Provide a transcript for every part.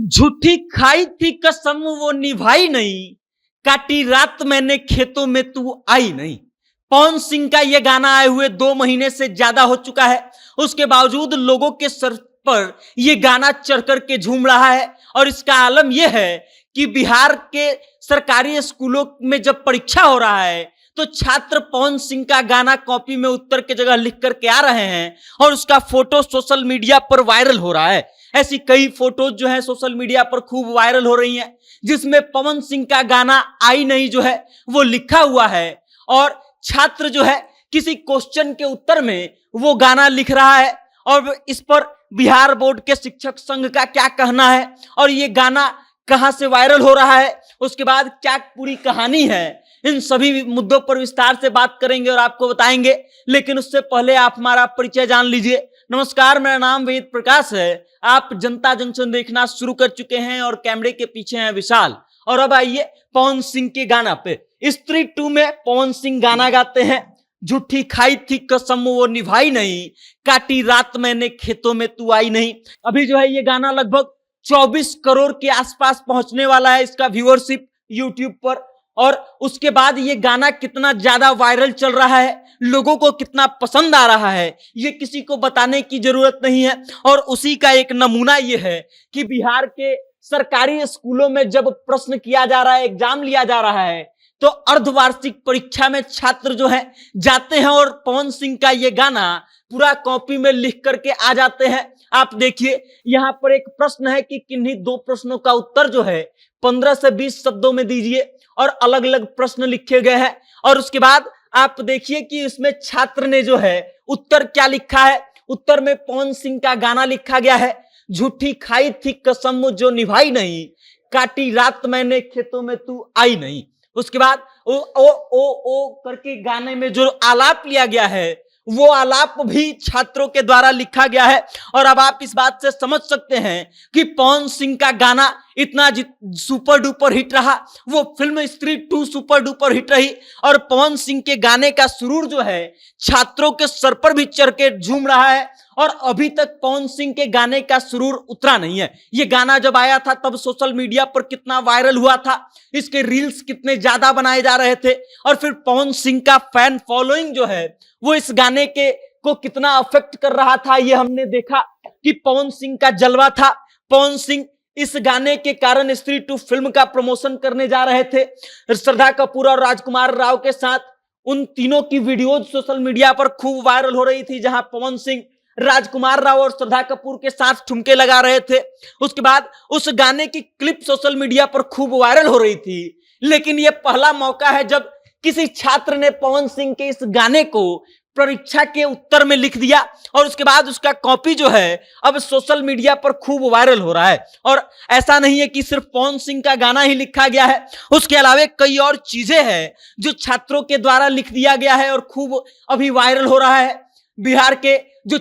झूठी खाई थी कसम वो निभाई नहीं, काटी रात मैंने खेतों में तू आई नहीं। पवन सिंह का यह गाना आए हुए 2 महीने से ज्यादा हो चुका है। उसके बावजूद लोगों के सर पर यह गाना चढ़ कर के झूम रहा है। और इसका आलम यह है कि बिहार के सरकारी स्कूलों में जब परीक्षा हो रहा है तो छात्र पवन सिंह का गाना कॉपी में उत्तर की जगह लिख करके आ रहे हैं और उसका फोटो सोशल मीडिया पर वायरल हो रहा है। ऐसी कई फोटोज जो है सोशल मीडिया पर खूब वायरल हो रही हैं, जिसमें पवन सिंह का गाना आई नहीं जो है वो लिखा हुआ है और छात्र जो है किसी क्वेश्चन के उत्तर में वो गाना लिख रहा है। और इस पर बिहार बोर्ड के शिक्षक संघ का क्या कहना है और ये गाना कहां से वायरल हो रहा है, उसके बाद क्या पूरी कहानी है, इन सभी मुद्दों पर विस्तार से बात करेंगे और आपको बताएंगे। लेकिन उससे पहले आप हमारा परिचय जान लीजिए। नमस्कार, मेरा नाम वेद प्रकाश है। आप जनता जंक्शन देखना शुरू कर चुके हैं और कैमरे के पीछे हैं विशाल। और अब आइए पवन सिंह के गाना पे। स्त्री 2 में पवन सिंह गाना गाते हैं, झूठी खाई थी कसम वो निभाई नहीं, काटी रात मैंने खेतों में तू आई नहीं। अभी जो है ये गाना लगभग 24 करोड़ के आसपास पहुंचने वाला है, इसका व्यूअरशिप यूट्यूब पर। और उसके बाद ये गाना कितना ज्यादा वायरल चल रहा है, लोगों को कितना पसंद आ रहा है, ये किसी को बताने की जरूरत नहीं है। और उसी का एक नमूना ये है कि बिहार के सरकारी स्कूलों में जब प्रश्न किया जा रहा है, एग्जाम लिया जा रहा है, तो अर्धवार्षिक परीक्षा में छात्र जो है जाते हैं और पवन सिंह का ये गाना पूरा कॉपी में लिख करके आ जाते हैं। आप देखिए यहाँ पर एक प्रश्न है कि किन्हीं 2 प्रश्नों का उत्तर जो है 15 से 20 शब्दों में दीजिए और अलग अलग प्रश्न लिखे गए हैं। और उसके बाद आप देखिए कि इसमें छात्र ने जो है उत्तर क्या लिखा है। उत्तर में पवन सिंह का गाना लिखा गया है, झूठी खाई थी कसम जो निभाई नहीं, काटी रात मैंने खेतों में तू आई नहीं। उसके बाद ओ करके गाने में जो आलाप लिया गया है वो आलाप भी छात्रों के द्वारा लिखा गया है। और अब आप इस बात से समझ सकते हैं कि पवन सिंह का गाना इतना सुपर डुपर हिट रहा, वो फिल्म स्त्री 2 सुपर डुपर हिट रही और पवन सिंह के गाने का सुरूर जो है छात्रों के सर पर भी चढ़ के झूम रहा है। और अभी तक पवन सिंह के गाने का सुरूर उतरा नहीं है। ये गाना जब आया था तब सोशल मीडिया पर कितना वायरल हुआ था, इसके रील्स कितने ज्यादा बनाए जा रहे थे और फिर पवन सिंह का फैन फॉलोइंग जो है वो इस गाने के को कितना अफेक्ट कर रहा था, ये हमने देखा कि पवन सिंह का जलवा था। पवन सिंह इस गाने के कारण स्त्री 2 फिल्म का प्रमोशन करने जा रहे थे। श्रद्धा कपूर और राजकुमार राव के साथ उन तीनों की वीडियोज सोशल मीडिया पर खूब वायरल हो रही थी, जहां पवन सिंह राजकुमार राव और श्रद्धा कपूर के साथ ठुमके लगा रहे थे। उसके बाद उस गाने की क्लिप सोशल मीडिया पर खूब वायरल हो रही थी। लेकिन यह पहला मौका है जब किसी छात्र ने पवन सिंह के इस गाने को परीक्षा के उत्तर में लिख दिया और उसके बाद उसका कॉपी जो है अब सोशल मीडिया पर खूब वायरल हो रहा है। और ऐसा नहीं है कि सिर्फ पवन सिंह का गाना ही लिखा गया है, उसके अलावा कई और चीजें हैं जो छात्रों के द्वारा लिख दिया गया है और खूब अभी वायरल हो रहा है। बिहार के जो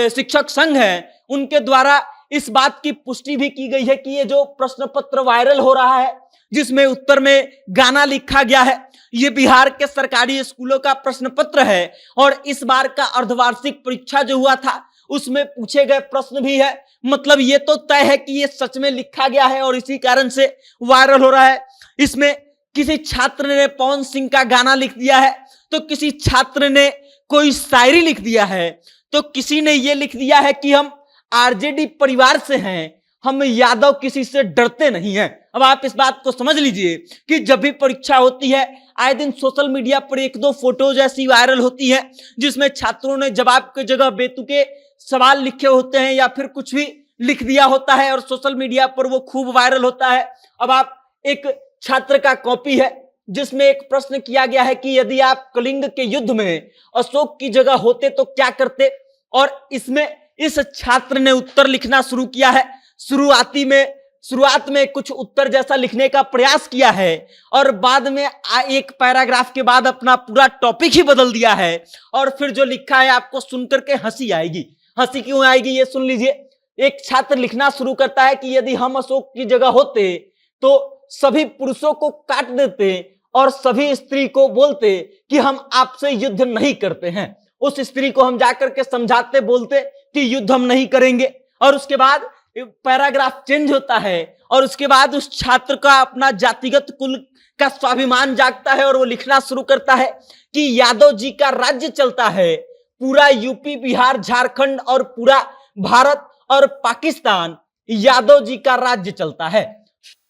शिक्षक संघ है उनके द्वारा इस बात की पुष्टि भी की गई है कि ये जो प्रश्न पत्र वायरल हो रहा है जिसमें उत्तर में गाना लिखा गया है, ये बिहार के सरकारी स्कूलों का प्रश्न पत्र है। और इस बार का अर्धवार्षिक परीक्षा जो हुआ था उसमें पूछे गए प्रश्न भी है। मतलब ये तो तय है कि ये सच में लिखा गया है और इसी कारण से वायरल हो रहा है। इसमें किसी छात्र ने पवन सिंह का गाना लिख दिया है, तो किसी छात्र ने कोई शायरी लिख दिया है, तो किसी ने ये लिख दिया है कि हम आरजेडी परिवार से हैं, हम यादव किसी से डरते नहीं हैं। अब आप इस बात को समझ लीजिए कि जब भी परीक्षा होती है आए दिन सोशल मीडिया पर 1-2 फोटोज ऐसी वायरल होती हैं जिसमें छात्रों ने जवाब की जगह बेतुके सवाल लिखे होते हैं या फिर कुछ भी लिख दिया होता है और सोशल मीडिया पर वो खूब वायरल होता है। अब आप एक छात्र का कॉपी है जिसमें एक प्रश्न किया गया है कि यदि आप कलिंग के युद्ध में अशोक की जगह होते तो क्या करते। और इसमें इस छात्र ने उत्तर लिखना शुरू किया है। शुरुआत में कुछ उत्तर जैसा लिखने का प्रयास किया है और बाद में एक पैराग्राफ के बाद अपना पूरा टॉपिक ही बदल दिया है। और फिर जो लिखा है आपको सुनकर के हंसी आएगी। हंसी क्यों आएगी ये सुन लीजिए। एक छात्र लिखना शुरू करता है कि यदि हम अशोक की जगह होते तो सभी पुरुषों को काट देते और सभी स्त्री को बोलते कि हम आपसे युद्ध नहीं करते हैं। उस स्त्री को हम जाकर के समझाते, बोलते कि युद्ध हम नहीं करेंगे। और उसके बाद पैराग्राफ चेंज होता है और उसके बाद उस छात्र का अपना जातिगत कुल का स्वाभिमान जागता है और वो लिखना शुरू करता है कि यादव जी का राज्य चलता है, पूरा यूपी बिहार झारखंड और पूरा भारत और पाकिस्तान यादव जी का राज्य चलता है।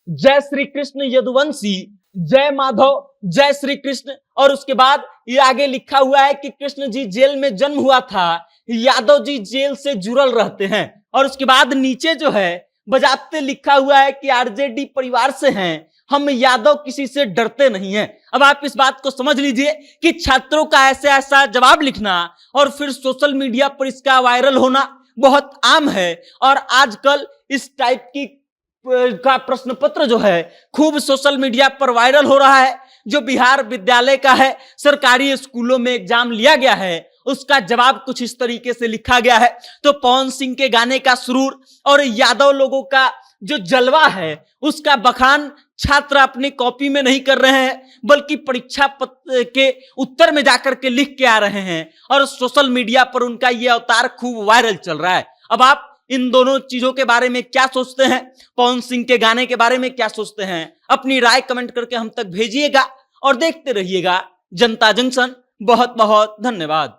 जय श्री कृष्ण यदुवंशी, जय माधव, जय श्री कृष्ण। और उसके बाद ये आगे लिखा हुआ है कि कृष्ण जी जेल में जन्म हुआ था, यादव जी जेल से जुड़ल रहते हैं। और उसके बाद नीचे जो है बजाते लिखा हुआ है कि आरजेडी परिवार से हैं, हम यादव किसी से डरते नहीं हैं। अब आप इस बात को समझ लीजिए कि छात्रों का ऐसा ऐसा जवाब लिखना और फिर सोशल मीडिया पर इसका वायरल होना बहुत आम है। और आजकल इस टाइप की का प्रश्न पत्र जो है खूब सोशल मीडिया पर वायरल हो रहा है। जो बिहार विद्यालय का है, सरकारी स्कूलों में एग्जाम लिया गया है, उसका जवाब कुछ इस तरीके से लिखा गया है। तो पवन सिंह के गाने का सुरूर और यादव लोगों का जो जलवा है उसका बखान छात्र अपनी कॉपी में नहीं कर रहे हैं, बल्कि परीक्षा के उत्तर में जाकर के लिख के आ रहे हैं और सोशल मीडिया पर उनका यह अवतार खूब वायरल चल रहा है। अब आप इन दोनों चीजों के बारे में क्या सोचते हैं? पवन सिंह के गाने के बारे में क्या सोचते हैं? अपनी राय कमेंट करके हम तक भेजिएगा और देखते रहिएगा जनता जंक्शन। बहुत बहुत धन्यवाद।